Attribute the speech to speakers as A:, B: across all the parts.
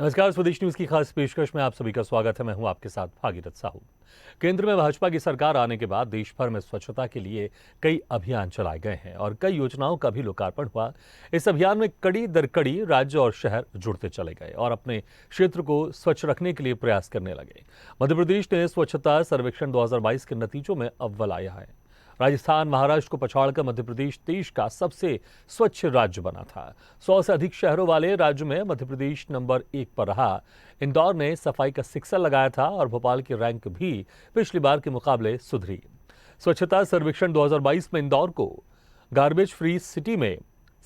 A: नमस्कार, स्वदेश न्यूज की खास पेशकश में आप सभी का स्वागत है। मैं हूं आपके साथ भागीरथ साहू। केंद्र में भाजपा की सरकार आने के बाद देश भर में स्वच्छता के लिए कई अभियान चलाए गए हैं और कई योजनाओं का भी लोकार्पण हुआ। इस अभियान में कड़ी दर कड़ी राज्य और शहर जुड़ते चले गए और अपने क्षेत्र को स्वच्छ रखने के लिए प्रयास करने लगे। मध्य प्रदेश ने स्वच्छता सर्वेक्षण 2022 के नतीजों में अव्वल आया है। राजस्थान, महाराष्ट्र को पछाड़कर मध्य प्रदेश देश का सबसे स्वच्छ राज्य बना था। 100 से अधिक शहरों वाले राज्य में मध्य प्रदेश नंबर 1 पर रहा। इंदौर ने सफाई का सिक्सर लगाया था और भोपाल की रैंक भी पिछली बार के मुकाबले सुधरी। स्वच्छता सर्वेक्षण 2022 में इंदौर को गार्बेज फ्री सिटी में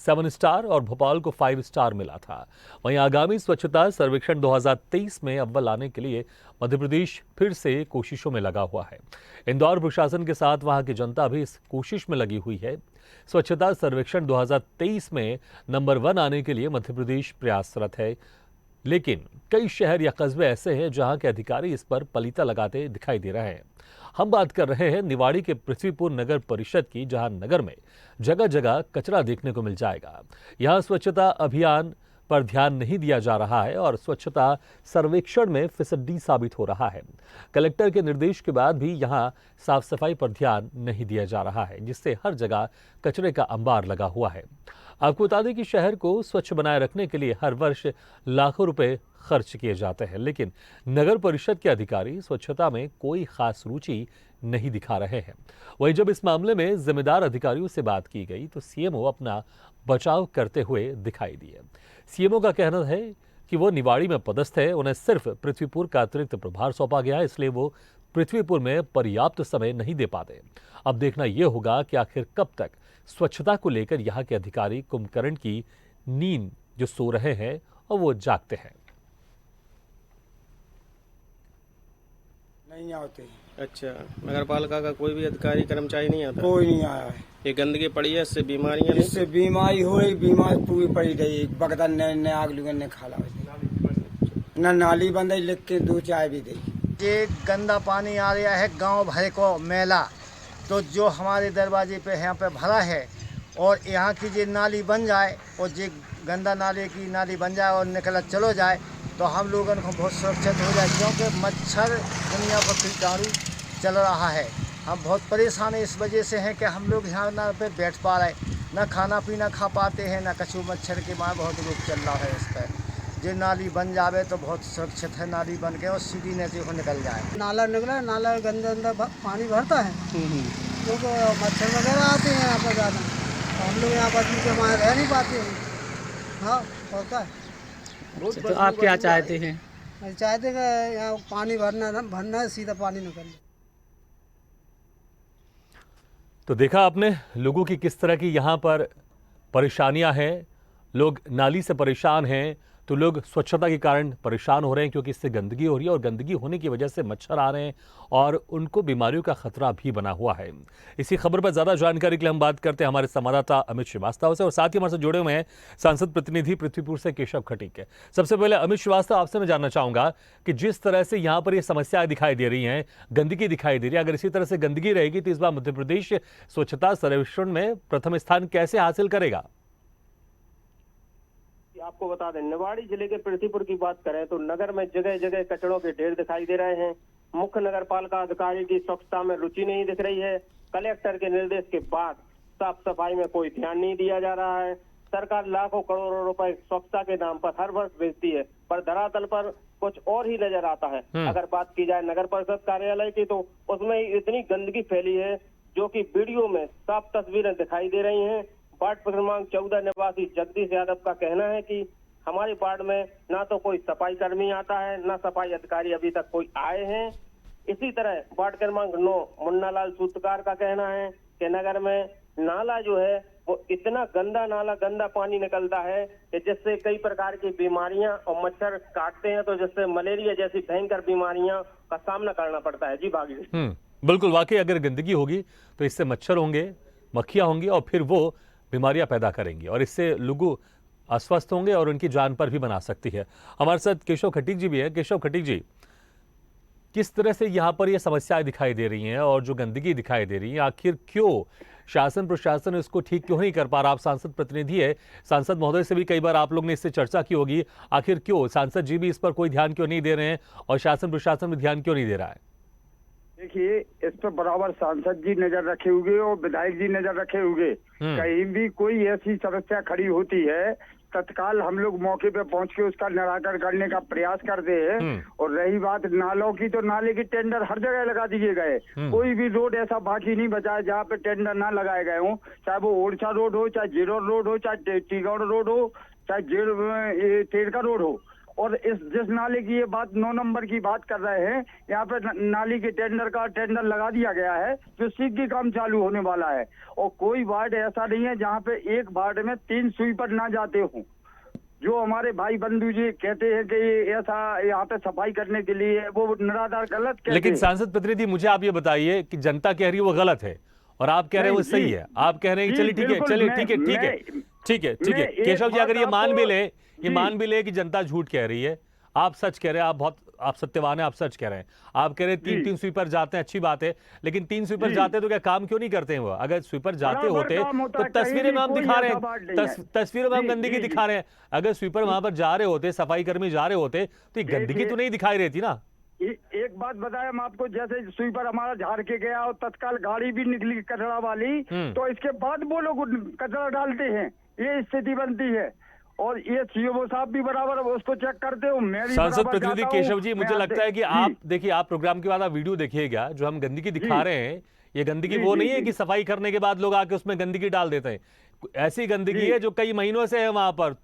A: 7 स्टार और भोपाल को 5 स्टार मिला था। वहीं आगामी स्वच्छता सर्वेक्षण 2023 में अव्वल लाने के लिए मध्य प्रदेश फिर से कोशिशों में लगा हुआ है। इंदौर प्रशासन के साथ वहां की जनता भी इस कोशिश में लगी हुई है। स्वच्छता सर्वेक्षण 2023 में नंबर 1 आने के लिए मध्य प्रदेश प्रयासरत है, लेकिन कई शहर या कस्बे ऐसे हैं जहां के अधिकारी इस पर पलीता लगाते दिखाई दे रहे हैं। हम बात कर रहे हैं निवाड़ी के पृथ्वीपुर नगर परिषद की, जहां नगर में जगह जगह कचरा देखने को मिल जाएगा। यहां स्वच्छता अभियान पर ध्यान नहीं दिया जा रहा है और स्वच्छता सर्वेक्षण में फिसड्डी साबित हो रहा है। कलेक्टर के निर्देश के बाद भी यहां साफ सफाई पर ध्यान नहीं दिया जा रहा है, जिससे हर जगह कचरे का अंबार लगा हुआ है। आपको बता दें कि शहर को स्वच्छ बनाए रखने के लिए हर वर्ष लाखों रुपए खर्च किए जाते हैं, लेकिन नगर परिषद के अधिकारी स्वच्छता में कोई खास रुचि नहीं दिखा रहे हैं। वहीं जब इस मामले में जिम्मेदार अधिकारियों से बात की गई तो सीएमओ अपना बचाव करते हुए दिखाई दिए। सीएमओ का कहना है कि वो निवाड़ी में पदस्थ है, उन्हें सिर्फ पृथ्वीपुर का अतिरिक्त प्रभार सौंपा गया है, इसलिए वो पृथ्वीपुर में पर्याप्त समय नहीं दे पाते। अब देखना यह होगा कि आखिर कब तक स्वच्छता को लेकर यहाँ के अधिकारी कुंभकर्ण की नींद जो सो रहे हैं और वो जागते हैं।
B: नहीं आते।
C: अच्छा, नगर पालिका का कोई भी अधिकारी कर्मचारी नहीं आता?
B: कोई नहीं आया है।
C: ये गंदगी पड़ी है, इससे बीमारियां
B: इससे बीमारी हो रही, बीमारी पूरी पड़ी रही। बगदा ने आग लुगन ने खाला न नाली बंद है, लिख के 2 चाय भी दी।
D: ये गंदा पानी आ रहा है गांव भर को मैला, तो जो हमारे दरवाजे पे यहाँ पे भरा है और यहाँ की जो नाली बन जाए और जो गंदा नाले की नाली बन जाए और निकला चलो जाए तो हम लोगों को बहुत सुरक्षित हो जाए, क्योंकि मच्छर दुनिया पर कीटाणु चल रहा है। हम बहुत परेशान हैं इस वजह से हैं कि हम लोग यहाँ ना पे बैठ पा रहे, ना खाना पीना खा पाते हैं, ना कछू मच्छर के मारे बहुत रोग चल रहा है इस पर। जो नाली बन जावे तो बहुत सुरक्षित है, नाली बन के और सीधी नदी को निकल जाए।
E: नाला निकला, नाला गंदा पानी भरता है क्योंकि मच्छर वगैरह आते हैं यहाँ पर ज़्यादा, तो हम लोग यहाँ पर के हमारे रह नहीं पाते हैं। हाँ, होता है।
F: तो आप क्या चाहते हैं?
E: चाहते हैं कि यहाँ पानी भरना है, सीधा पानी निकल।
A: तो देखा आपने लोगों की किस तरह की यहाँ पर परेशानियां हैं। लोग नाली से परेशान हैं तो लोग स्वच्छता के कारण परेशान हो रहे हैं, क्योंकि इससे गंदगी हो रही है और गंदगी होने की वजह से मच्छर आ रहे हैं और उनको बीमारियों का खतरा भी बना हुआ है। इसी खबर पर ज्यादा जानकारी के लिए हम बात करते हैं हमारे संवाददाता अमित श्रीवास्तव से, और साथ ही हमारे साथ जुड़े हुए हैं सांसद प्रतिनिधि पृथ्वीपुर से केशव खटीक। सबसे पहले अमित श्रीवास्तव, आपसे मैं जानना चाहूंगा कि जिस तरह से यहाँ पर ये समस्याएं दिखाई दे रही हैं, गंदगी दिखाई दे रही है, अगर इसी तरह से गंदगी रहेगी तो इस बार मध्य प्रदेश स्वच्छता सर्वेक्षण में प्रथम स्थान कैसे हासिल करेगा?
G: आपको बता दें, निवाड़ी जिले के पृथ्वीपुर की बात करें तो नगर में जगह जगह कचड़ों के ढेर दिखाई दे रहे हैं। मुख्य नगर पालिका अधिकारी की स्वच्छता में रुचि नहीं दिख रही है। कलेक्टर के निर्देश के बाद साफ सफाई में कोई ध्यान नहीं दिया जा रहा है। सरकार लाखों करोड़ों रुपए स्वच्छता के नाम पर हर वर्ष भेजती है, पर धरातल पर कुछ और ही नजर आता है। अगर बात की जाए नगर परिषद कार्यालय की तो उसमें इतनी गंदगी फैली है जो कि वीडियो में साफ तस्वीरें दिखाई दे रही हैं। वार्ड क्रमांक 14 निवासी जगदीश यादव का कहना है कि हमारे वार्ड में ना तो कोई सफाई कर्मी आता है, ना सफाई अधिकारी अभी तक कोई आए हैं। इसी तरह वार्ड क्रमांक 9 मुन्नालाल सूत्रकार का कहना है कि नगर में नाला जो है वो इतना गंदा नाला, गंदा पानी निकलता है कि जिससे कई प्रकार की बीमारियां और मच्छर काटते हैं, तो जिससे मलेरिया जैसी भयंकर बीमारियां का सामना करना पड़ता है। जी भागी
A: बिल्कुल, वाकई अगर गंदगी होगी तो इससे मच्छर होंगे, मक्खियां होंगी और फिर वो बीमारियां पैदा करेंगी और इससे लोग अस्वस्थ होंगे और उनकी जान पर भी बना सकती है। हमारे साथ केशव खटीक जी भी है। केशव खटीक जी, किस तरह से यहाँ पर ये समस्याएं दिखाई दे रही हैं और जो गंदगी दिखाई दे रही है, आखिर क्यों शासन प्रशासन इसको ठीक क्यों नहीं कर पा रहा? आप सांसद प्रतिनिधि है, सांसद महोदय से भी कई बार आप लोग ने इससे चर्चा की होगी, आखिर क्यों सांसद जी भी इस पर कोई ध्यान क्यों नहीं दे रहे हैं और शासन प्रशासन भी ध्यान क्यों नहीं दे रहा है?
B: देखिए, इस पर बराबर सांसद जी नजर रखे हुए और विधायक जी नजर रखे हुए। कहीं भी कोई ऐसी समस्या खड़ी होती है, तत्काल हम लोग मौके पे पहुंच के उसका निराकरण करने का प्रयास करते हैं। और रही बात नालों की, तो नाले की टेंडर हर जगह लगा दिए गए। कोई भी रोड ऐसा बाकी नहीं बचा है जहाँ पे टेंडर ना लगाए गए हों, चाहे वो ओरछा रोड हो, चाहे जीरोड रोड हो, चाहे टीगौड़ रोड हो, चाहे तेरका रोड हो। और इस जिस नाले की ये बात 9 नंबर की बात कर रहे हैं, यहाँ पे नाली के टेंडर लगा दिया गया है, जो शीघ्र काम चालू होने वाला है। और कोई वार्ड ऐसा नहीं है जहाँ पे एक वार्ड में 3 स्वीपर ना जाते हों। जो हमारे भाई बंधु जी कहते हैं कि ऐसा यहाँ पे सफाई करने के लिए, वो निराधार गलत कहते हैं।
A: लेकिन सांसद प्रतिनिधि, मुझे आप ये बताइए कि जनता कह रही है वो गलत है और आप कह रहे हैं वो सही है। आप कह रहे हैं चलिए ठीक है, चलिए ठीक है, ठीक है, ठीक है, ठीक है। केशव जी, अगर ये मान भी ले कि जनता झूठ कह रही है, आप सच कह रहे हैं, आप सत्यवान है, आप सच कह रहे हैं, आप कह रहे हैं 3 स्वीपर जाते हैं, अच्छी बात है, लेकिन 3 स्वीपर जाते हैं तो क्या काम क्यों नहीं करते हैं वो? अगर स्वीपर जाते होते तो तस्वीरें में हम दिखा रहे हैं, तस्वीरों में हम गंदगी दिखा रहे हैं। अगर स्वीपर वहां पर जा रहे होते, सफाई कर्मी जा रहे होते, तो ये गंदगी तो नहीं दिखाई रहती ना।
B: एक बात बताया हम आपको, जैसे स्वीपर हमारा झाड़ के गया और तत्काल गाड़ी भी निकली कचरा वाली, तो इसके बाद वो लोग कचरा डालते हैं, ये स्थिति बनती है। और ये सीओ साहब भी बराबर उसको चेक करते हो।
A: सांसद प्रतिनिधि केशव जी, मुझे लगता है कि आप देखिए, आप प्रोग्राम के बाद आप वीडियो देखिएगा, जो हम गंदगी दिखा रहे हैं, ये गंदगी वो नहीं है कि सफाई करने के बाद लोग आके उसमें गंदगी डाल देते हैं। ऐसी गंदगी है जो कई महीनों से है वहां पर,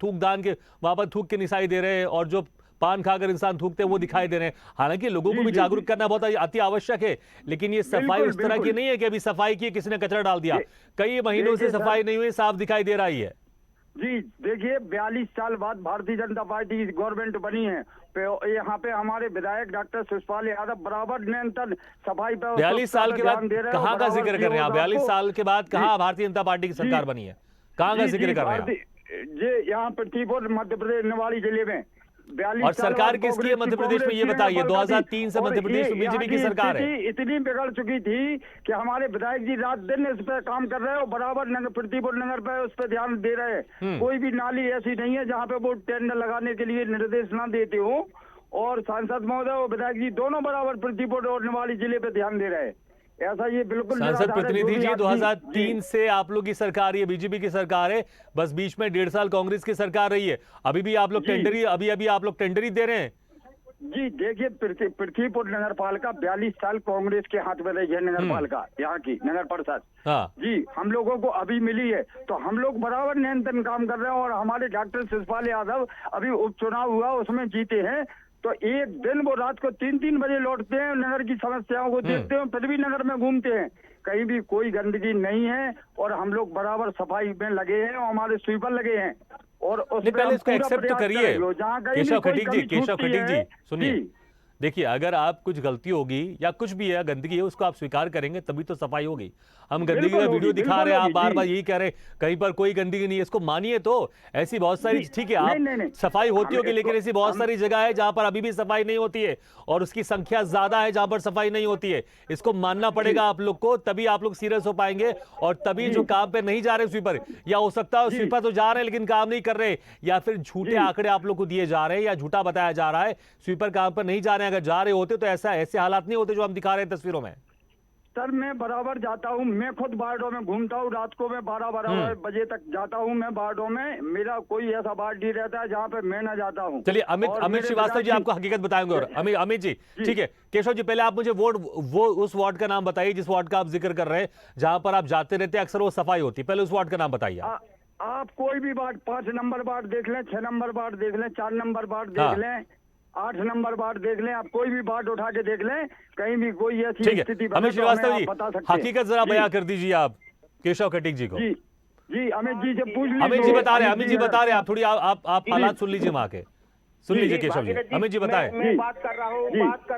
A: वहां पर थूक के निशाई दे रहे हैं, और जो पान खाकर इंसान थूकते हैं वो दिखाई दे रहे हैं। हालांकि लोगों को भी जागरूक करना बहुत अति आवश्यक है, लेकिन ये सफाई उस तरह की नहीं है कि अभी सफाई की किसी ने कचरा डाल दिया। कई महीनों से सफाई नहीं हुई, साफ दिखाई दे रही है।
B: जी देखिए, 42 साल बाद भारतीय जनता पार्टी की गवर्नमेंट बनी है। यहाँ पे हमारे विधायक डॉक्टर शिषपाल यादव बराबर निरंतर सफाई पे
A: 42 साल के बाद कहाँ का जिक्र कर रहे हैं आप? 42 साल के बाद कहाँ भारतीय जनता पार्टी की सरकार बनी है? कहाँ का जिक्र कर रहे हैं आप?
B: ये यहाँ पृथ्वीपुर मध्य प्रदेश निवाड़ी जिले में।
A: और सरकार किसकी है मध्य प्रदेश में, ये बताइए? 2003 से मध्य प्रदेश में बीजेपी की सरकार है।
B: इतनी बिगड़ चुकी थी कि हमारे विधायक जी रात दिन इस पे काम कर रहे हैं और बराबर पृथ्वीपुर नगर पे उस पे ध्यान दे रहे हैं। कोई भी नाली ऐसी नहीं है जहाँ पे वो टेंडर लगाने के लिए निर्देश ना देते हो। और सांसद महोदय और विधायक जी दोनों बराबर पृथ्वीपुर और निवाड़ी जिले पे ध्यान दे रहे हैं। ऐसा ये बिल्कुल
A: सांसद प्रतिनिधि जी, 2003 से आप लोग की सरकार, ये बीजेपी की सरकार है, बस बीच में 1.5 साल कांग्रेस की सरकार रही है। अभी भी आप लोग टेंडरी अभी आप लोग टेंडरी दे रहे हैं।
B: जी देखिए, पृथ्वीपुर नगर पालिका 42 साल कांग्रेस के हाथ में रही है। नगर पालिका यहाँ की नगर परिषद, जी हम लोगों को अभी मिली है, तो हम लोग बराबर निरंतर काम कर रहे हैं। और हमारे डॉक्टर शिषपाल यादव अभी उपचुनाव हुआ, उसमें जीते हैं, तो एक दिन वो रात को 3-3 बजे लौटते हैं, नगर की समस्याओं को देखते हैं, फिर भी नगर में घूमते हैं। कहीं भी कोई गंदगी नहीं है और हम लोग बराबर सफाई में लगे हैं और हमारे स्वीपर लगे हैं। और
A: पहले इसको एक्सेप्ट तो करिए केशव खटीक जी, सुनिए, देखिए, अगर आप कुछ गलती होगी या कुछ भी है, गंदगी है, उसको आप स्वीकार करेंगे तभी तो सफाई होगी। हम गंदगी का वीडियो दिखा रहे हैं, आप बार बार यही कह रहे हैं कहीं पर कोई गंदगी नहीं है, इसको मानिए तो। ऐसी बहुत सारी, ठीक है, आप सफाई होती होगी, लेकिन ऐसी बहुत सारी जगह है जहां पर अभी भी सफाई नहीं होती है, और उसकी संख्या ज्यादा है जहां पर सफाई नहीं होती है। इसको मानना पड़ेगा आप लोग को, तभी आप लोग सीरियस हो पाएंगे। और तभी जो काम पे नहीं जा रहे स्वीपर, या हो सकता है स्वीपर तो जा रहे हैं लेकिन काम नहीं कर रहे, या फिर झूठे आंकड़े आप लोग को दिए जा रहे हैं, या झूठा बताया जा रहा है, स्वीपर काम पर नहीं जा रहे हैं। अगर जा रहे होते तो ऐसे हालात नहीं होते जो हम दिखा रहे हैं तस्वीरों में।
B: सर मैं बराबर जाता हूँ, मैं खुद वार्डों में घूमता हूँ, रात को मैं 12 बजे तक जाता हूँ मैं वार्डों में। मेरा कोई ऐसा वार्ड नहीं रहता है जहाँ पे मैं ना जाता हूँ।
A: चलिए, अमित श्रीवास्तव जी आपको हकीकत बताएंगे। और अमित जी, ठीक है, केशव जी, पहले आप मुझे वो उस वार्ड का नाम बताइए जिस वार्ड का आप जिक्र कर रहे हैं, जहां पर आप जाते रहते हैं, अक्सर वो सफाई होती है। पहले उस वार्ड का नाम बताइए।
B: आप कोई भी वार्ड, 5 नंबर वार्ड देख लें, 6 नंबर वार्ड देख लें, 4 नंबर वार्ड देख लें, 8 नंबर वार्ड देख लें, आप कोई भी वार्ड उठा के देख लें, कहीं भी कोई ऐसी स्थिति
A: अमित श्रीवास्तव जी, हकीकत जरा बयां कर दीजिए आप केशव खटीक जी को।
B: जी अमित जी से पूछ लीजिए।
A: अमित जी बता रहे हैं, आप थोड़ी आप हालात सुन लीजिए वहां के, सुन लीजिए केशव जी। अमित जी बताएं।
G: मैं बात कर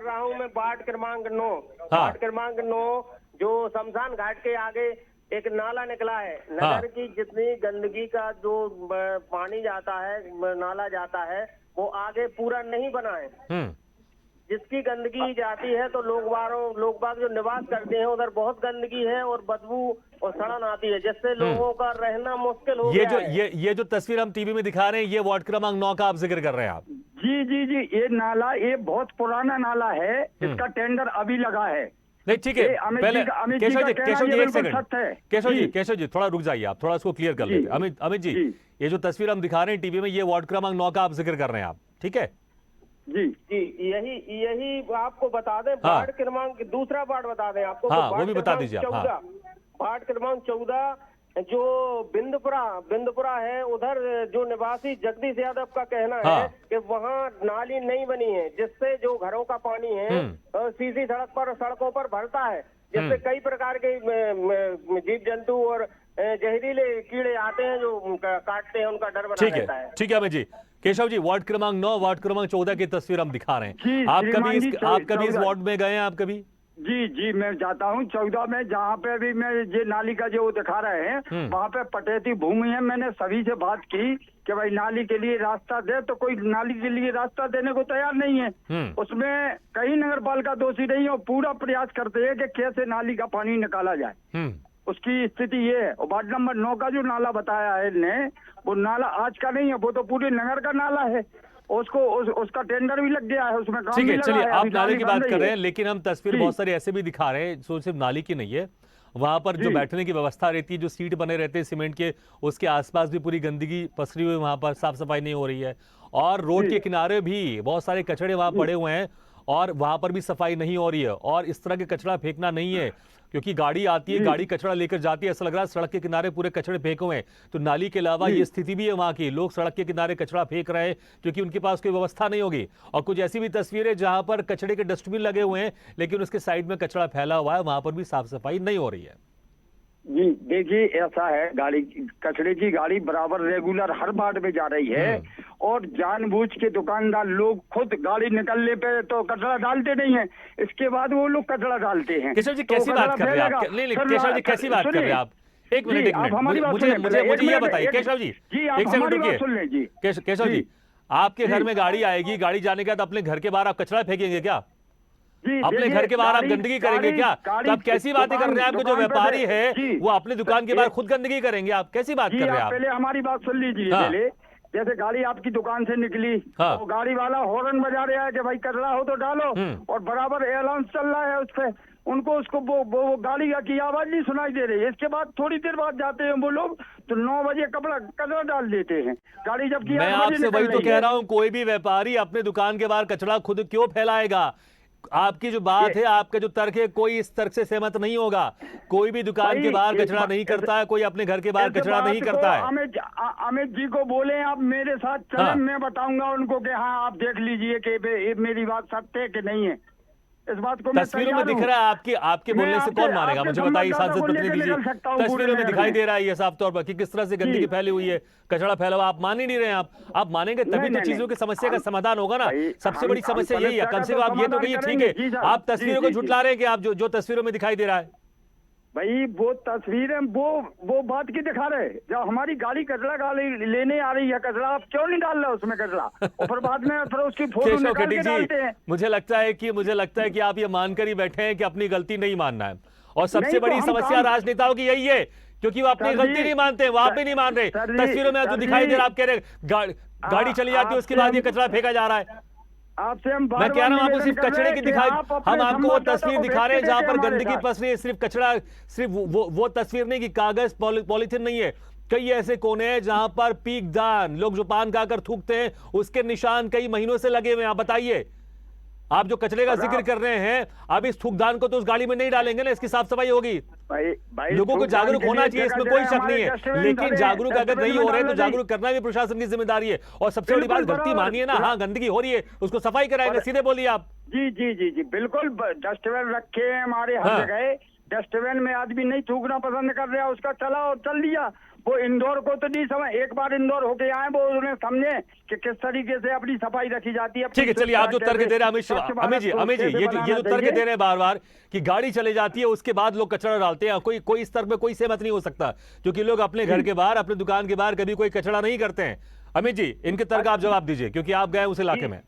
G: रहा हूँ मैं वार्ड क्रमांक 9, वार्ड क्रमांक 9, जो शमशान घाट के आगे एक नाला निकला है। नगर की जितनी गंदगी का जो पानी जाता है, नाला जाता है, वो आगे पूरा नहीं बना है। जिसकी गंदगी जाती है तो लोग बाग जो निवास करते हैं उधर बहुत गंदगी है और बदबू और सड़न आती है, जिससे लोगों का रहना मुश्किल हो गया है।
A: ये जो तस्वीर हम टीवी में दिखा रहे हैं, ये वार्ड क्रमांक 9 का आप जिक्र कर रहे हैं आप?
B: जी जी जी, ये नाला ये बहुत पुराना नाला है, इसका टेंडर अभी लगा है।
A: नहीं ठीक है, पहले केशव जी एक सेकंड, केशव जी थोड़ा रुक जाइए, आप थोड़ा उसको क्लियर कर लेते हैं। अमित जी, ये जो तस्वीर हम दिखा रहे हैं टीवी में, ये वार्ड क्रमांक 9 का आप जिक्र कर रहे हैं आप, ठीक है?
G: जी जी, यही आपको बता दें, वार्ड क्रमांक दूसरा वार्ड बता दें आपको।
A: हाँ, वो भी बता दीजिए आप। हाँ।
G: वार्ड क्रमांक 14 जो बिंदपुरा है, उधर जो निवासी जगदीश यादव का कहना है कि वहाँ नाली नहीं बनी है, जिससे जो घरों का पानी है सीधी सड़कों पर भरता है, जिससे कई प्रकार के जीव जंतु और जहरीले कीड़े आते हैं जो काटते हैं, उनका डर बना रहता है।
A: ठीक है अमित जी। केशव जी, वार्ड क्रमांक 9, वार्ड क्रमांक 14 की तस्वीर हम दिखा रहे हैं। आप कभी इस वार्ड में गए हैं? आप कभी?
B: जी जी, मैं जाता हूँ 14 में, जहाँ पे भी मैं ये नाली का जो दिखा रहे हैं, वहाँ पे पटेती भूमि है। मैंने सभी से बात की कि भाई नाली के लिए रास्ता दे, तो कोई नाली के लिए रास्ता देने को तैयार नहीं है। उसमें कई नगर पालिका दोषी नहीं है, और पूरा प्रयास करते हैं कि कैसे नाली का पानी निकाला जाए। उसकी स्थिति ये है। और वार्ड नंबर 9 का जो नाला बताया है ने, वो नाला आज का नहीं है, वो तो पूरे नगर का नाला है। उसका टेंडर भी लग गया है, उसमें काम
A: ठीक
B: भी
A: है।
B: लगा
A: चलिए,
B: है।
A: आप नाले की बात कर रहे हैं, लेकिन हम तस्वीर बहुत सारी ऐसे भी दिखा रहे हैं जो सिर्फ नाली की नहीं है। वहां पर जो बैठने की व्यवस्था रहती है, जो सीट बने रहते हैं सीमेंट के, उसके आसपास भी पूरी गंदगी पसरी हुई, वहां पर साफ सफाई नहीं हो रही है। और रोड के किनारे भी बहुत सारे कचड़े वहां पड़े हुए हैं, और वहां पर भी सफाई नहीं हो रही है। और इस तरह के कचरा फेंकना नहीं है, क्योंकि गाड़ी आती है, गाड़ी कचरा लेकर जाती है, ऐसा लग रहा है सड़क के किनारे पूरे कचड़े फेंके हुए हैं। तो नाली के अलावा ये स्थिति भी है वहां की, लोग सड़क के किनारे कचरा फेंक रहे हैं क्योंकि उनके पास कोई व्यवस्था नहीं होगी। और कुछ ऐसी भी तस्वीरें जहां पर कचड़े के डस्टबिन लगे हुए हैं, लेकिन उसके साइड में कचरा फैला हुआ है, वहां पर भी साफ सफाई नहीं हो रही है।
B: जी देखिए, ऐसा है, कचरे की गाड़ी बराबर रेगुलर हर वार्ड में जा रही है, और जानबूझ के दुकानदार लोग खुद गाड़ी निकलने पे तो कचरा डालते नहीं है, इसके बाद वो लोग कचरा डालते हैं।
A: केशव जी कैसी बात कर रहे हैं आप? नहीं, केशव जी कैसी बात कर रहे हैं आप? एक मिनट, मुझे ये बताइए केशव जी, एक सेकंड रुकिए। केशव जी, आपके घर में गाड़ी आएगी, गाड़ी जाने के बाद अपने घर के बाहर आप कचरा फेंकेंगे क्या? अपने घर के बाहर आप गंदगी करेंगे क्या? तो आप कैसी बातें कर रहे हैं? आपके जो व्यापारी है वो अपनी दुकान के बाहर खुद गंदगी करेंगे, आप कैसी बात कर रहे हैं आप?
B: पहले हमारी बात सुन लीजिए। पहले जैसे गाड़ी आपकी दुकान से निकली, तो गाड़ी वाला हॉर्न बजा रहा है कि भाई कचरा हो तो डालो, और बराबर अनाउंस चल रहा है उस पे, उनको उसको वो गाड़ी की आवाज नहीं सुनाई दे रही है। इसके बाद थोड़ी देर बाद जाते हैं वो लोग, तो 9 बजे कचरा डाल देते हैं गाड़ी, जबकि
A: मैं आपसे वही तो कह रहा हूँ, कोई भी व्यापारी अपने दुकान के बाहर कचरा खुद क्यों फैलाएगा? आपकी जो बात है, आपका जो तर्क है, कोई इस तर्क से सहमत नहीं होगा। कोई भी दुकान के बाहर कचरा नहीं करता है, कोई अपने घर के बाहर कचरा नहीं करता है।
B: अमित जी को बोले आप मेरे साथ चलें, मैं बताऊंगा उनको कि हाँ आप देख लीजिए कि मेरी बात सत्य है कि नहीं है। इस बात को
A: तस्वीरों में दिख रहा है, आपके बोलने से कौन मानेगा? मुझे बताइए सांसद प्रतिनिधि जी, तस्वीरों में दिखाई दे रहा है ये साफ तौर पर कि किस तरह से गंदगी फैली हुई है, कचरा फैला हुआ। आप मान ही नहीं रहे हैं। आप मानेंगे तभी तो चीजों की समस्या का समाधान होगा ना। सबसे बड़ी समस्या यही है। कम से कम आप ये तो कहिए ठीक है, आप तस्वीरों को झुठला रहे हैं कि आप जो तस्वीरों में दिखाई दे रहा है,
B: भाई वो तस्वीरें वो बात की दिखा रहे। जब हमारी गाड़ी कचरा लेने आ रही है, कचरा आप क्यों नहीं डाल रहे उसमें कचरा, और फिर बाद में फिर उसकी फोटो निकाल के डालते हैं।
A: मुझे लगता है कि आप ये मानकर ही बैठे हैं कि अपनी गलती नहीं मानना है। और सबसे बड़ी समस्या राजनेताओं की यही है, क्योंकि वो अपनी गलती नहीं मानते, वो आप भी नहीं मान रहे। तस्वीरों में जो दिखाई दे रहा, आप कह रहे गाड़ी चली जाती है, उसके बाद ये कचरा फेंका जा रहा है।
B: आपसे
A: मैं कह रहा हूं आपको सिर्फ कचरे की दिखाई, हम आपको वो तस्वीर दिखा रहे हैं जहां पर गंदगी पस रही है, सिर्फ कचरा, सिर्फ वो तस्वीर नहीं कि कागज पॉलीथिन नहीं है। कई ऐसे कोने हैं जहां पर पीक दान, लोग जो पान खाकर थूकते हैं, उसके निशान कई महीनों से लगे हुए हैं। आप बताइए, आप जो कचरे का जिक्र कर रहे हैं, अब इस थूकदान को तो उस गाड़ी में नहीं डालेंगे ना, इसकी साफ सफाई होगी। लोगों को जागरूक होना चाहिए, इसमें कोई शक नहीं है, लेकिन जागरूक अगर नहीं हो रहे तो जागरूक करना भी प्रशासन की जिम्मेदारी है। और सबसे बड़ी बात, गलती मानिए ना, हाँ गंदगी हो रही है, उसको सफाई कराएंगे, सीधे बोलिए आप।
B: जी जी जी जी बिल्कुल, डस्टबिन रखे हैं हमारे हर जगह। डस्टबिन में आदमी नहीं थूकना पसंद कर रहा, उसका चला और चल दिया। वो इंदौर को तो नहीं समझ, एक बार इंदौर होके आए, वो उन्हें समझे कि किस तरीके से अपनी सफाई रखी जाती है।
A: ठीक है, चलिए आप जो तर्क दे रहे हैं अमित जी, ये जो तर्क दे रहे हैं बार बार कि गाड़ी चले जाती है, उसके बाद लोग कचरा डालते हैं, कोई इस तर्क में कोई सहमत नहीं हो सकता, क्योंकि लोग अपने घर के बाहर, अपनी दुकान के बाहर कभी कोई कचरा नहीं करते हैं। अमित जी, इनके तर्क आप जवाब दीजिए, क्योंकि आप गए उस इलाके में।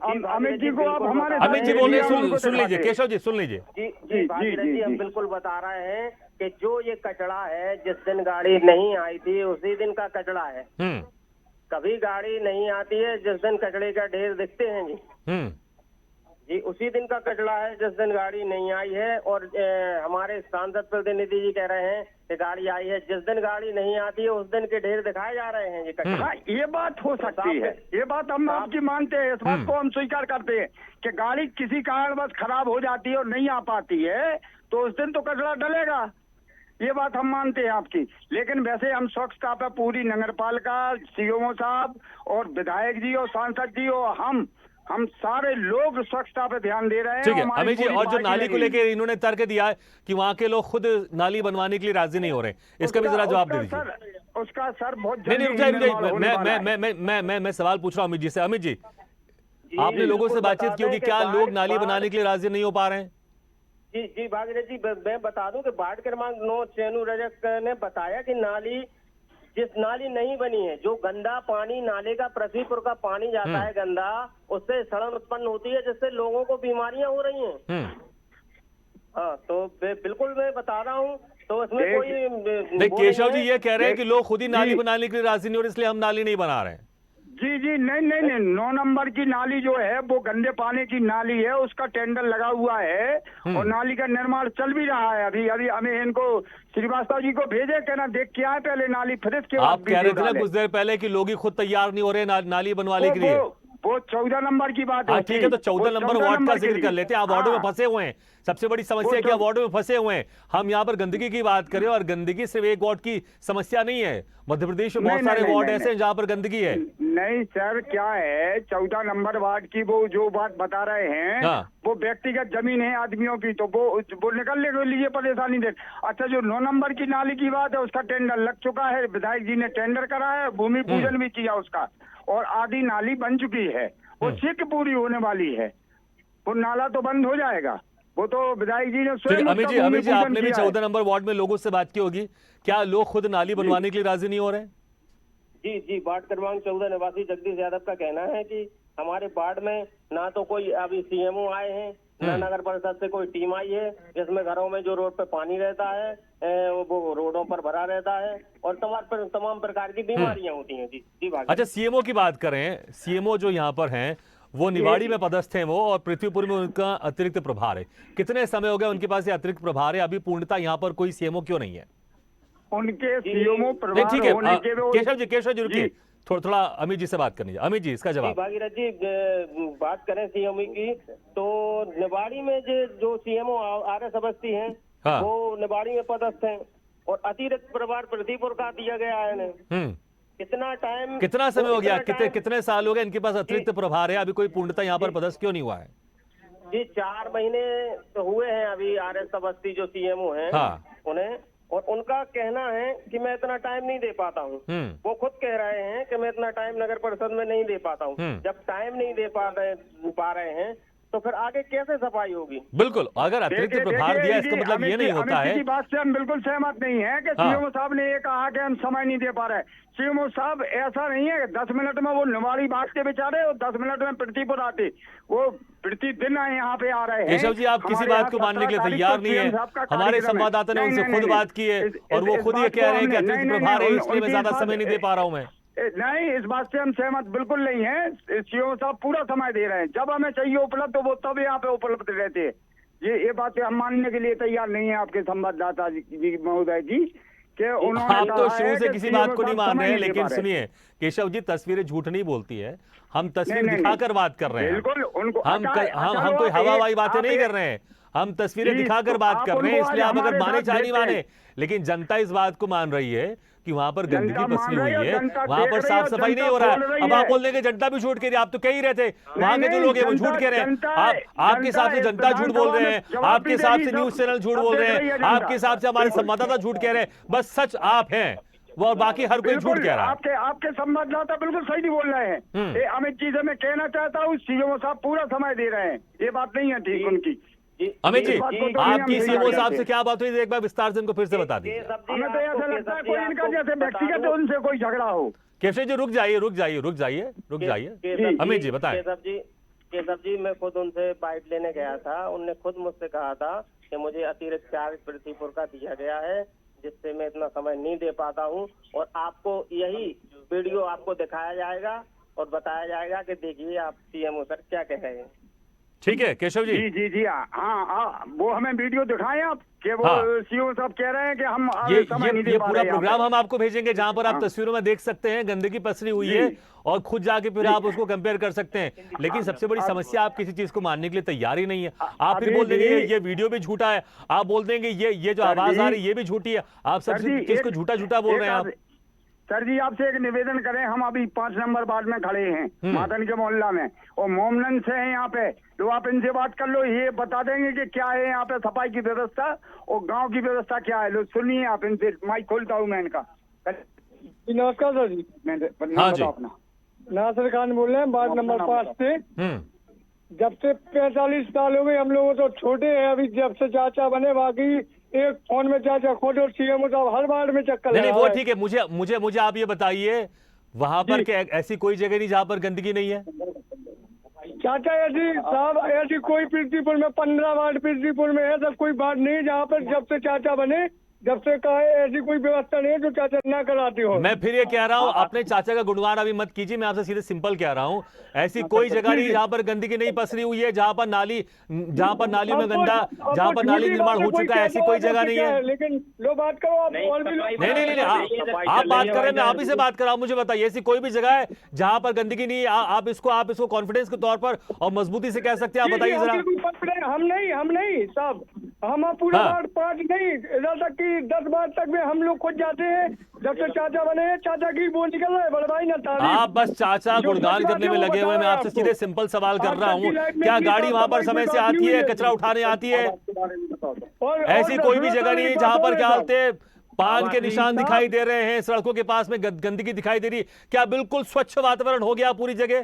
B: अमित जी को आप हमारे
A: अमित जी बोल रहे हैं, सुन
B: उनको
A: लीजिए,
B: दिखाते।
A: केशव जी सुन लीजिए।
G: जी भागीरथ जी, हम बिल्कुल बता रहे हैं कि जो ये कचरा है, जिस दिन गाड़ी नहीं आई थी उसी दिन का कचरा है। कभी गाड़ी नहीं आती है जिस दिन कचरे का ढेर दिखते हैं जी, जी उसी दिन का कचरा है जिस दिन गाड़ी नहीं आई है। और हमारे सांसद प्रतिनिधि जी कह रहे हैं कि गाड़ी आई है, जिस दिन गाड़ी नहीं आती है उस दिन के ढेर दिखाए जा रहे हैं जी कचरा।
B: हाँ, ये बात हो सकती है, ये बात हम आपकी मानते हैं, इस बात को हम स्वीकार करते हैं कि गाड़ी किसी कारणवश खराब हो जाती है और नहीं आ पाती है तो उस दिन तो कचरा डलेगा, ये बात हम मानते हैं आपकी। लेकिन वैसे हम स्वच्छता पे पूरी नगर पालिका, सीएमओ साहब और विधायक जी और सांसद जी और हम सारे लोग स्वच्छता पे ध्यान दे रहे हैं।
A: ठीक है
B: हमारी
A: अमित जी,
B: पूरी
A: और जो
B: पार्टी
A: नाली को
B: लगी।
A: लेकर इन्होंने तर्क दिया है कि वहां के लोग खुद नाली बनवाने के लिए राजी नहीं हो रहे, इसका भी जरा जवाब दे दीजिए।
B: उसका सर बहुत
A: नहीं
B: जल्दी
A: रुक जाइए,
B: निर्माण होने वाला है।
A: मैं सवाल पूछ रहा हूँ अमित जी से। अमित जी, आपने लोगों से बातचीत की होगी, क्या लोग नाली बनाने के लिए राजी नहीं हो पा रहे हैं?
G: जी भागीरथ जी, मैं बता दूं कि वार्ड क्रमांक 9 चेनू रजक ने बताया कि नाली जिस नाली नहीं बनी है, जो गंदा पानी नाले का पृथ्वीपुर का पानी जाता है गंदा, उससे सड़न उत्पन्न होती है जिससे लोगों को बीमारियां हो रही हैं। हाँ, तो बिल्कुल मैं बता रहा हूँ, तो इसमें कोई
A: नहीं, केशव जी ये कह रहे हैं कि लोग खुद ही नाली बनाने के लिए राजी नहीं हो रहे, इसलिए हम नाली नहीं बना रहे हैं।
B: जी नहीं 9 नंबर की नाली जो है वो गंदे पानी की नाली है, उसका टेंडर लगा हुआ है और नाली का निर्माण चल भी रहा है। अभी हमें इनको श्रीवास्तव जी को भेजे, कहना देख के आए पहले नाली, फिर इसके बाद
A: आप कह रहे थे ना कुछ देर पहले कि लोग ही खुद तैयार नहीं हो रहे नाली बनवाने के लिए।
B: वो 14 नंबर की बात है।
A: ठीक है, तो 14 नंबर वार्ड का जिक्र कर लेते हैं। आप वार्डों में फंसे हुए हैं, सबसे बड़ी समस्या क्या वार्डों में फंसे हुए हैं। हम यहाँ पर गंदगी की बात करें, और गंदगी सिर्फ एक वार्ड की समस्या नहीं है, मध्य प्रदेश में बहुत सारे वार्ड ऐसे हैं जहाँ पर गंदगी है।
B: नहीं सर, क्या है 14 नंबर वार्ड की वो जो बात बता रहे हैं, वो व्यक्तिगत जमीन है आदमियों की, तो वो निकलने के लिए परेशानी दे। अच्छा, जो 9 नंबर की नाली की बात है उसका टेंडर लग चुका है, विधायक जी ने टेंडर करा है, भूमि पूजन भी किया उसका, और आधी नाली बन चुकी है, वो शीघ्र पूरी होने वाली है। वो नाला तो बंद हो जाएगा, वो तो विधायक जी ने स्वयं।
A: अमित जी आपने भी 14 नंबर वार्ड में लोगों से बात की होगी, क्या लोग खुद नाली बनवाने के लिए राजी नहीं हो रहे?
G: जी वार्ड क्रमांक 14 निवासी जगदीश यादव का कहना है कि हमारे वार्ड में ना तो कोई अभी सीएमओ आए हैं, ना नगर परिषद से कोई टीम आई है, जिसमें घरों में जो रोड पे पानी रहता है वो रोडों पर भरा रहता है और तमाम प्रकार की बीमारियां होती हैं। जी भाई।
A: अच्छा, सीएमओ की बात करें, सीएमओ जो यहाँ पर हैं वो निवाड़ी में पदस्थ हैं वो, और पृथ्वीपुर में उनका अतिरिक्त प्रभार है। कितने समय हो गया उनके पास ये अतिरिक्त प्रभार है? अभी पूर्णतः यहाँ पर कोई सीएमओ क्यों नहीं है?
B: उनके सीएमओ प्रभार
A: ठीक है,
B: होने के
A: केशव जी रुकिए, थोड़ा अमित जी से बात करनी है। अमित जी इसका जवाब।
G: भागीरथ जी, बात करें सीएमओ की, तो निवाड़ी में जो सीएमओ RS अवस्थी हैं, वो निवाड़ी में पदस्थ हैं और अतिरिक्त प्रभार पृथ्वीपुर का दिया गया है इन्हें। कितना
A: समय हो गया, कितने साल हो गए इनके पास अतिरिक्त प्रभार है? अभी कोई पूर्णतः यहाँ पर पदस्थ क्यों नहीं हुआ है?
G: जी 4 महीने तो हुए हैं अभी RS अवस्थी जो सीएमओ हैं उन्हें, और उनका कहना है कि मैं इतना टाइम नहीं दे पाता हूँ। वो खुद कह रहे हैं कि मैं इतना टाइम नगर परिषद में नहीं दे पाता हूँ। जब टाइम नहीं दे पा रहे हैं तो फिर आगे कैसे सफाई होगी?
A: बिल्कुल, अगर अतिरिक्त प्रभार दिया इसका मतलब ये नहीं होता है।
B: की बात से हम बिल्कुल सहमत नहीं है कि सीएमओ साहब ने ये कहा कि हम समय नहीं दे पा रहे। सीएमओ साहब ऐसा नहीं है कि 10 मिनट में वो निवाड़ी भागते बेचारे और 10 मिनट में पृथ्वीपुर आते, वो प्रतिदिन यहाँ पे आ रहे हैं।
A: केशव जी, आप किसी बात को मानने के लिए तैयार नहीं है। हमारे संवाददाता ने उनसे खुद बात की है और वो खुद ये कह रहे हैं कि अतिरिक्त प्रभार है, इसलिए मैं ज्यादा समय नहीं दे पा रहा हूँ मैं।
B: नहीं, इस बात से हम सहमत बिल्कुल नहीं है। सीएमओ साहब पूरा समय दे रहे हैं, जब हमें चाहिए उपलब्ध तो वो तब यहाँ पे उपलब्ध रहते हैं। ये बातें हम मानने के लिए तैयार नहीं है आपके संवाददाता जी महोदय जी के उन्होंने।
A: आप तो शुरू से किसी बात को नहीं मान रहे हैं, लेकिन सुनिए केशव जी, तस्वीरें झूठ नहीं बोलती है। हम तस्वीर दिखाकर बात कर रहे हैं।
B: बिल्कुल, उनको
A: हम कोई हवाई बातें नहीं कर रहे हैं, हम तस्वीरें दिखाकर बात कर रहे हैं। इसलिए आप अगर माने चाहे नहीं माने, लेकिन जनता इस बात को मान रही है कि वहां पर गंदगी पसरी हुई है, वहां पर साफ सफाई नहीं हो रहा है। अब आप बोल देंगे जनता भी झूठ कह रही है, आप तो कह ही रहे थे वहां के जो लोग हैं वो झूठ कह रहे हैं। आपके हिसाब से जनता झूठ बोल रहे हैं, आपके हिसाब से न्यूज चैनल झूठ बोल रहे हैं, आपके हिसाब से हमारे संवाददाता झूठ कह रहे हैं। बस सच आप हैं, वो बाकी हर कोई झूठ कह रहा है।
B: आपके संवाददाता बिल्कुल सही नहीं बोल रहे हैं। अमित जी से मैं कहना चाहता हूँ, सीएमओ साहब पूरा समय दे रहे हैं, ये बात नहीं है ठीक उनकी।
A: अमित जी, आपकी सीएमओ साहब से क्या बात हुई, एक बार विस्तार से इनको फिर से बता दीजिए।
B: हमें तो ऐसा लगता है कोई इनका जैसे व्यक्तिगत उनसे कोई झगड़ा हो।
A: केशव जी रुक जाइए। अमित जी बताएं।
G: केशव जी, मैं खुद उनसे बाइट लेने गया था, उनने खुद मुझसे कहा था कि मुझे अतिरिक्त चार्ज पृथ्वीपुर का दिया गया है, जिससे मैं इतना समय नहीं दे पाता हूँ, और आपको यही वीडियो आपको दिखाया जाएगा और बताया जाएगा कि देखिए आप सीएमओ सर क्या कह रहे हैं।
A: ठीक है केशव जी।
B: जी जी जी, हाँ, वो हमें वीडियो दिखाएं आप कि वो
A: हाँ।
B: सीओ साहब कह रहे हैं कि हम
A: ये
B: समय नहीं दे
A: ये
B: पा
A: पूरा
B: रहे हैं
A: प्रोग्राम
B: यहाँ
A: हम आपको भेजेंगे, जहां पर आप
B: हाँ।
A: तस्वीरों में देख सकते हैं गंदगी पसरी हुई
B: जी।
A: है, और खुद जाके फिर आप उसको कंपेयर कर सकते हैं। लेकिन सबसे बड़ी समस्या, आप किसी चीज को मानने के लिए तैयार ही नहीं है। आप फिर
B: अभी
A: बोल देंगे
B: भी-
A: ये वीडियो भी झूठा है, आप बोल देंगे ये जो आवाज आ रही है ये भी झूठी है, आप
B: सर
A: सबसे
B: जी,
A: चीज को
B: एक-
A: झूठा झूठा बोल
B: एक
A: रहे हैं आप।
B: सर जी, आपसे एक निवेदन करें, हम अभी 5 नंबर वार्ड में खड़े हैं मादन के मोहल्ला में, और मोमनन से हैं यहाँ पे, तो आप इनसे बात कर लो, ये बता देंगे कि क्या है यहाँ पे सफाई की व्यवस्था और गांव की व्यवस्था क्या है। लो सुनिए आप इनसे, माइक खोलता हूँ मैं इनका।
E: नमस्कार सर जी,
A: हाँ जी।
B: अपना
E: नासिर खान बोल रहे हैं, वार्ड नंबर 5 से। जब से 45 साल हो गए, हम लोग तो छोटे हैं अभी, जब से चाचा बने, बाकी एक फोन में चाचा खोद और सीएमओ साहब हर वार्ड में चक्कर
A: नहीं
E: लगा
A: वो
E: रहे हैं।
A: ठीक है, मुझे आप ये बताइए, वहां पर क्या ऐसी कोई जगह नहीं जहां पर गंदगी नहीं है?
E: चाचा ऐसी साहब, ऐसी कोई पृथ्वीपुर में 15 वार्ड पृथ्वीपुर में है, सब कोई बात नहीं जहाँ पर जब से चाचा बने, जब से कहा है, ऐसी कोई व्यवस्था नहीं है जो चाचा ना कराते हो।
A: मैं फिर ये कह रहा हूँ, अपने चाचा का गुणगान अभी मत कीजिए, मैं आपसे सीधे सिंपल कह रहा हूँ, ऐसी कोई जगह नहीं जहां पर गंदगी नहीं पसरी हुई है, जहां पर नालियों में गंदा, जहां पर नाली निर्माण हो चुका है, ऐसी कोई जगह नहीं है।
E: लेकिन लो बात करो आप, और भी
A: नहीं, आप बात कर रहे हैं, मैं आप ही से बात कर रहा हूं, मुझे बताइए ऐसी कोई भी जगह है जहां पर गंदगी नहीं है? आप इसको कॉन्फिडेंस के तौर पर और मजबूती से कह सकते हैं, आप बताइए जरा।
E: हम नहीं साहब, हम पूरे
A: हाँ।
E: वार्ड 5 नहीं, इधर तक की 10 वार्ड तक में हम लोग खुद जाते हैं, जब से चाचा बने हैं, चाचा की वो निकल रहा है, बड़े भाई ना तारीफ।
A: आप बस चाचा
E: जो
A: गुणगान
E: सच बात
A: करने
E: है
A: में
E: वो
A: लगे हुए, मैं
E: बता
A: आपसे
E: रहा
A: सीधे
E: आपको।
A: सिंपल सवाल कर
E: आज
A: रहा
E: तक की
A: हूँ,
E: लाइफ में
A: क्या
E: इतनी
A: गाड़ी
E: साफ
A: वहां पर
E: सफाई
A: समय
E: की
A: से
E: बात
A: आती
E: नहीं
A: है,
E: हुई
A: कचरा उठाने आती है?
E: और
A: ऐसी कोई भी
E: व्यवस्था
A: जगह नहीं है
E: की
A: जहां
E: बात
A: पर
E: और
A: क्या
E: है
A: होते हैं, पान के निशान
E: साहब।
A: दिखाई दे रहे हैं, सड़कों के पास में गंदगी दिखाई दे रही है, क्या बिल्कुल स्वच्छ वातावरण हो गया पूरी जगह?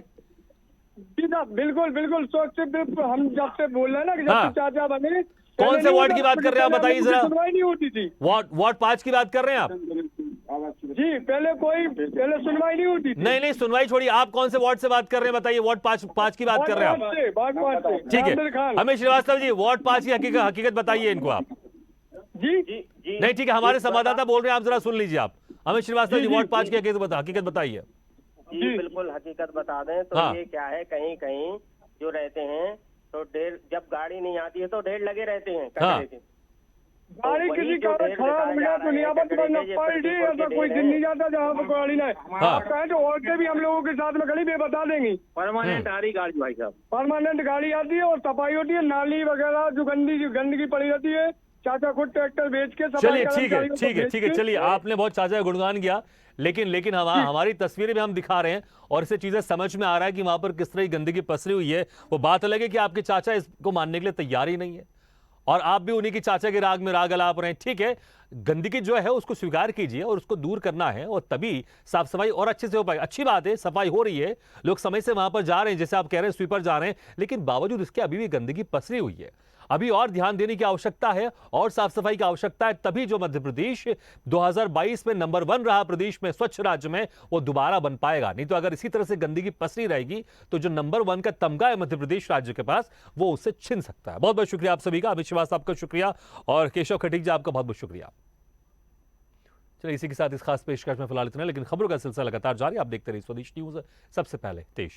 E: जी साहब, बिल्कुल बिल्कुल स्वच्छ, बिल्कुल। हम जब से बोल रहे हैं ना कि जब
A: हाँ।
E: से चाचा बने,
A: कौन से वार्ड की बात कर रहे हैं आप, बताइए जरा।
E: सुनवाई नहीं होती थी
A: वार्ड 5 की बात कर रहे हैं आप?
E: जी, पहले सुनवाई नहीं होती थी।
A: नहीं सुनवाई छोड़िए, आप कौन से वार्ड से बात कर रहे हैं बताइए? वार्ड 5 की बात कर रहे हैं आप?
E: वार्ड 5 से
A: ठीक
E: नासिर
A: है,
E: खान।
A: हमें श्रीवास्तव जी वार्ड 5 की हकीकत बताइए इनको आप।
E: जी
G: जी
A: नहीं ठीक है, हमारे संवाददाता बोल रहे हैं, आप जरा सुन लीजिए आप। हमें श्रीवास्तव जी वार्ड 5 की हकीकत बताइए।
G: जी बिल्कुल हकीकत बता दें तो
A: हाँ।
G: ये क्या है, कहीं कहीं जो रहते हैं तो ढेर, जब गाड़ी नहीं आती है तो ढेर लगे रहते हैं
A: हाँ।
G: कचरे के।
E: गाड़ी
G: वही
E: किसी
G: जो
E: का
G: ढेर
E: खराब हो
G: दिखाया
E: गया
G: जा
E: तो
G: रहा है,
E: नियामत
G: कचरे
E: करना
G: के ये
E: पर डे,
G: पृथ्वीपुर
E: ऐसा
G: के
E: कोई
G: ढेर
E: दिन
G: है।
E: नहीं जाता जहाँ पर गाड़ी नहीं।
A: हाँ।
E: आप कहें तो औरतें भी हम लोगों के साथ में खड़ी भी बता देंगी।
C: परमानेंट आ रही गाड़ी भाई साहब।
E: परमानेंट गाड़ी आती है और सफाई होती है, नाली वगैरह जो गंदगी पड़ी रहती है, चाचा खुद ट्रैक्टर बेच के सफाई
A: चलिए ठीक है
E: कर्मचारियों को
A: ठीक है
E: बेच
A: ठीक है,
E: के-
A: चलिए आपने बहुत चाचा का गुणगान किया, लेकिन हमारी तस्वीरें भी हम दिखा रहे हैं और इससे चीजें समझ में आ रहा है कि वहां पर किस तरह की गंदगी पसरी हुई है। वो बात अलग है कि आपके चाचा इसको मानने के लिए तैयार ही नहीं है, और आप भी उन्हीं की चाचा के राग में राग अलाप रहे हैं। ठीक है, गंदगी जो है उसको स्वीकार कीजिए और उसको दूर करना है, और तभी साफ सफाई और अच्छे से हो पाएगी। अच्छी बात है, सफाई हो रही है, लोग समय से वहां पर जा रहे हैं, जैसे आप कह रहे हैं स्वीपर जा रहे हैं, लेकिन बावजूद इसके अभी भी गंदगी पसरी हुई है। अभी और ध्यान देने की आवश्यकता है और साफ सफाई की आवश्यकता है, तभी जो मध्य प्रदेश 2022 में नंबर 1 रहा प्रदेश में स्वच्छ राज्य में, वो दोबारा बन पाएगा। नहीं तो अगर इसी तरह से गंदगी पसरी रहेगी तो जो नंबर 1 का तमगा है मध्य प्रदेश राज्य के पास, वो उससे छिन सकता है। बहुत बहुत शुक्रिया आप सभी का, अमित श्रीवास्तव आपका शुक्रिया, और केशव खटीक जी आपका बहुत बहुत शुक्रिया। चलिए इसी के साथ इस खास पेशकश में फिलहाल इतना, लेकिन खबरों का सिलसिला लगातार जारी, आप देखते रहिए स्वदेश न्यूज, सबसे पहले देश।